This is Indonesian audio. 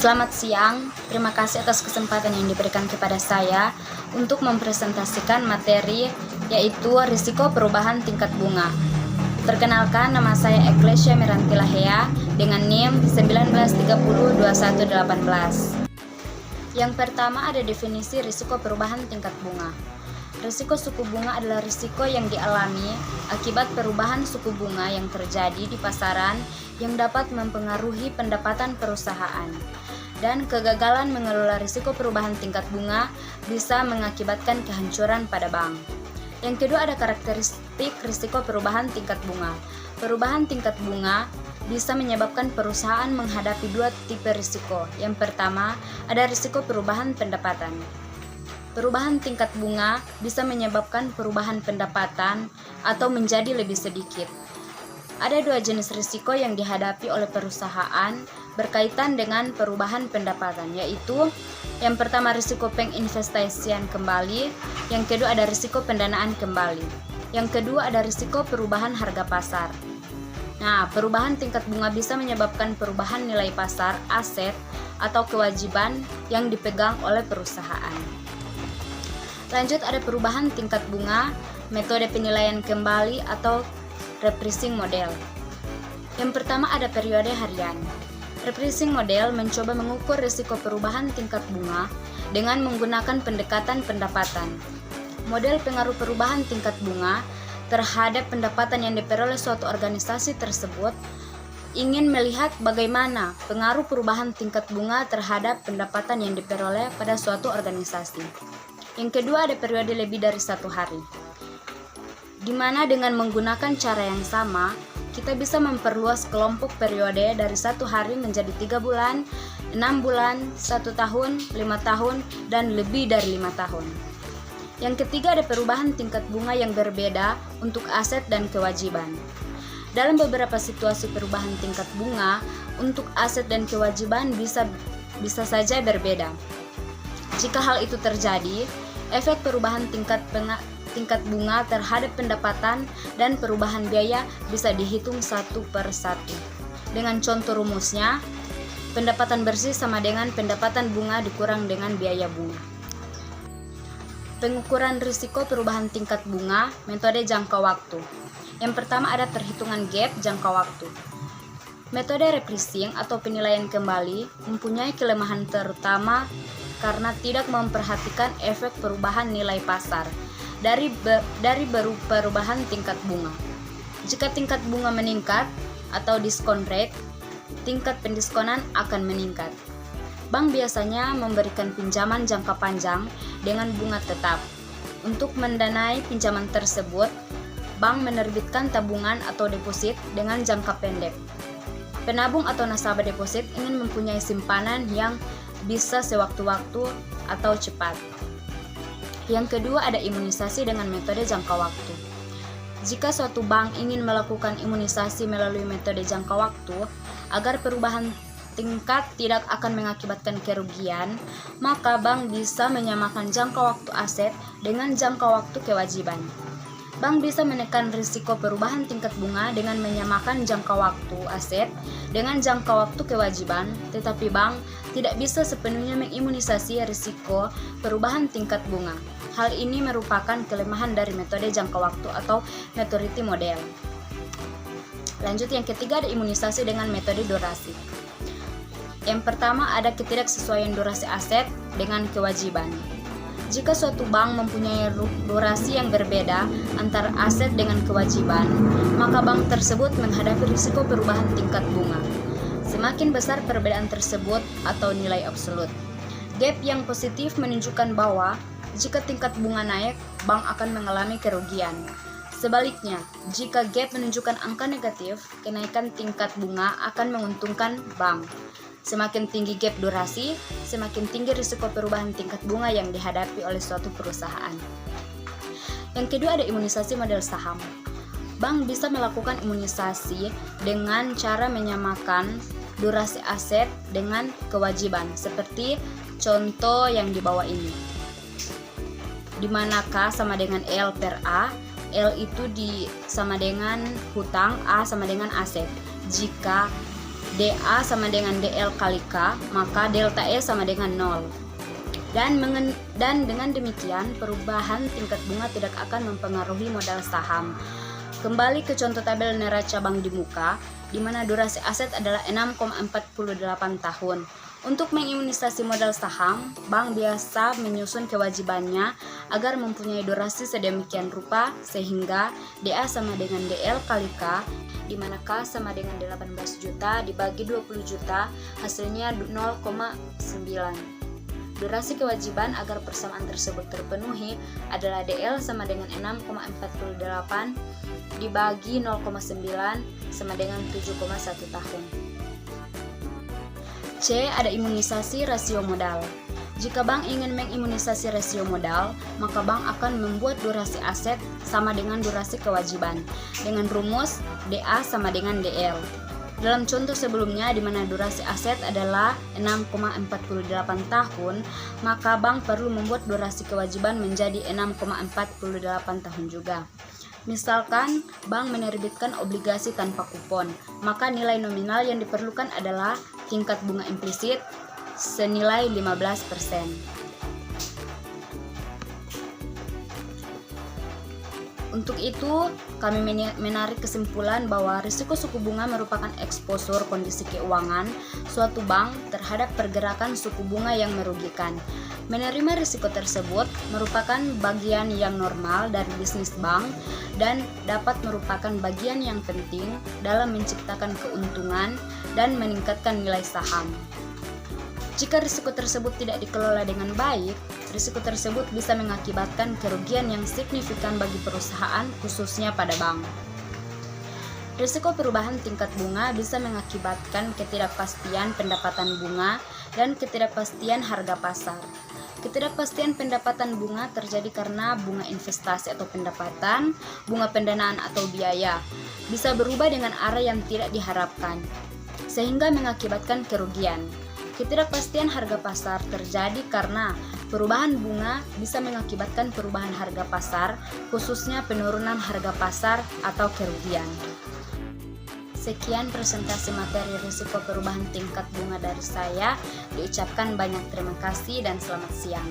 Selamat siang, terima kasih atas kesempatan yang diberikan kepada saya untuk mempresentasikan materi yaitu risiko perubahan tingkat bunga. Perkenalkan, nama saya Eklesia Miranti Lahea dengan NIM 19302118. Yang pertama ada definisi risiko perubahan tingkat bunga. Risiko suku bunga adalah risiko yang dialami akibat perubahan suku bunga yang terjadi di pasaran yang dapat mempengaruhi pendapatan perusahaan. Dan kegagalan mengelola risiko perubahan tingkat bunga bisa mengakibatkan kehancuran pada bank. Yang kedua ada karakteristik risiko perubahan tingkat bunga. Perubahan tingkat bunga bisa menyebabkan perusahaan menghadapi dua tipe risiko. Yang pertama ada risiko perubahan pendapatan. Perubahan tingkat bunga bisa menyebabkan perubahan pendapatan atau menjadi lebih sedikit. Ada dua jenis risiko yang dihadapi oleh perusahaan berkaitan dengan perubahan pendapatan, yaitu yang pertama risiko penginvestasian kembali, yang kedua ada risiko pendanaan kembali, yang kedua ada risiko perubahan harga pasar. Nah, perubahan tingkat bunga bisa menyebabkan perubahan nilai pasar aset atau kewajiban yang dipegang oleh perusahaan. Lanjut ada perubahan tingkat bunga, metode penilaian kembali atau repricing model. Yang pertama ada periode harian. Repricing model mencoba mengukur risiko perubahan tingkat bunga dengan menggunakan pendekatan pendapatan. Model pengaruh perubahan tingkat bunga terhadap pendapatan yang diperoleh suatu organisasi tersebut ingin melihat bagaimana pengaruh perubahan tingkat bunga terhadap pendapatan yang diperoleh pada suatu organisasi. Yang kedua ada periode lebih dari 1 hari, di mana dengan menggunakan cara yang sama, kita bisa memperluas kelompok periode dari 1 hari menjadi 3 bulan, 6 bulan, 1 tahun, 5 tahun, dan lebih dari 5 tahun. Yang ketiga ada perubahan tingkat bunga yang berbeda untuk aset dan kewajiban. Dalam beberapa situasi perubahan tingkat bunga untuk aset dan kewajiban bisa saja berbeda. Jika hal itu terjadi, efek perubahan tingkat bunga terhadap pendapatan dan perubahan biaya bisa dihitung satu per satu. Dengan contoh rumusnya, pendapatan bersih sama dengan pendapatan bunga dikurang dengan biaya bunga. Pengukuran risiko perubahan tingkat bunga, metode jangka waktu. Yang pertama ada perhitungan gap jangka waktu. Metode repricing atau penilaian kembali mempunyai kelemahan terutama karena tidak memperhatikan efek perubahan nilai pasar dari perubahan tingkat bunga. Jika tingkat bunga meningkat atau discount rate, tingkat pendiskonan akan meningkat. Bank biasanya memberikan pinjaman jangka panjang dengan bunga tetap. Untuk mendanai pinjaman tersebut, bank menerbitkan tabungan atau deposit dengan jangka pendek. Penabung atau nasabah deposit ingin mempunyai simpanan yang bisa sewaktu-waktu atau cepat. Yang kedua ada imunisasi dengan metode jangka waktu. Jika suatu bank ingin melakukan imunisasi melalui metode jangka waktu agar perubahan tingkat tidak akan mengakibatkan kerugian, maka bank bisa menyamakan jangka waktu aset dengan jangka waktu kewajiban. Bank bisa menekan risiko perubahan tingkat bunga dengan menyamakan jangka waktu aset dengan jangka waktu kewajiban, tetapi bank tidak bisa sepenuhnya mengimunisasi risiko perubahan tingkat bunga. Hal ini merupakan kelemahan dari metode jangka waktu atau maturity model. Lanjut yang ketiga ada imunisasi dengan metode durasi. Yang pertama ada ketidaksesuaian durasi aset dengan kewajiban. Jika suatu bank mempunyai durasi yang berbeda antara aset dengan kewajiban, maka bank tersebut menghadapi risiko perubahan tingkat bunga. Semakin besar perbedaan tersebut atau nilai absolut. Gap yang positif menunjukkan bahwa jika tingkat bunga naik, bank akan mengalami kerugian. Sebaliknya, jika gap menunjukkan angka negatif, kenaikan tingkat bunga akan menguntungkan bank. Semakin tinggi gap durasi, semakin tinggi risiko perubahan tingkat bunga yang dihadapi oleh suatu perusahaan. Yang kedua ada imunisasi model saham. Bank bisa melakukan imunisasi dengan cara menyamakan durasi aset dengan kewajiban, seperti contoh yang di bawah ini. Di mana K sama dengan L per A, L itu sama dengan hutang, A sama dengan aset. Jika DA sama dengan DL kali K, maka delta E sama dengan 0. Dan dengan demikian, perubahan tingkat bunga tidak akan mempengaruhi modal saham. Kembali ke contoh tabel neraca bank di muka, di mana durasi aset adalah 6,48 tahun. Untuk mengimunisasi modal saham, bank biasa menyusun kewajibannya agar mempunyai durasi sedemikian rupa sehingga DA sama dengan DL kali K, di mana K sama dengan 18 juta dibagi 20 juta, hasilnya 0,9. Durasi kewajiban agar persamaan tersebut terpenuhi adalah DL sama dengan 6,48 dibagi 0,9 sama dengan 7,1 tahun. C. Ada imunisasi rasio modal. Jika bank ingin mengimunisasi rasio modal, maka bank akan membuat durasi aset sama dengan durasi kewajiban dengan rumus DA sama dengan DL. Dalam contoh sebelumnya di mana durasi aset adalah 6,48 tahun, maka bank perlu membuat durasi kewajiban menjadi 6,48 tahun juga. Misalkan bank menerbitkan obligasi tanpa kupon, maka nilai nominal yang diperlukan adalah tingkat bunga implisit senilai 15%. Untuk itu, kami menarik kesimpulan bahwa risiko suku bunga merupakan eksposur kondisi keuangan suatu bank terhadap pergerakan suku bunga yang merugikan. Menerima risiko tersebut merupakan bagian yang normal dari bisnis bank dan dapat merupakan bagian yang penting dalam menciptakan keuntungan dan meningkatkan nilai saham. Jika risiko tersebut tidak dikelola dengan baik, risiko tersebut bisa mengakibatkan kerugian yang signifikan bagi perusahaan, khususnya pada bank. Risiko perubahan tingkat bunga bisa mengakibatkan ketidakpastian pendapatan bunga dan ketidakpastian harga pasar. Ketidakpastian pendapatan bunga terjadi karena bunga investasi atau pendapatan, bunga pendanaan atau biaya bisa berubah dengan arah yang tidak diharapkan, sehingga mengakibatkan kerugian. Ketidakpastian harga pasar terjadi karena perubahan bunga bisa mengakibatkan perubahan harga pasar, khususnya penurunan harga pasar atau kerugian. Sekian presentasi materi risiko perubahan tingkat bunga dari saya. Diucapkan banyak terima kasih dan selamat siang.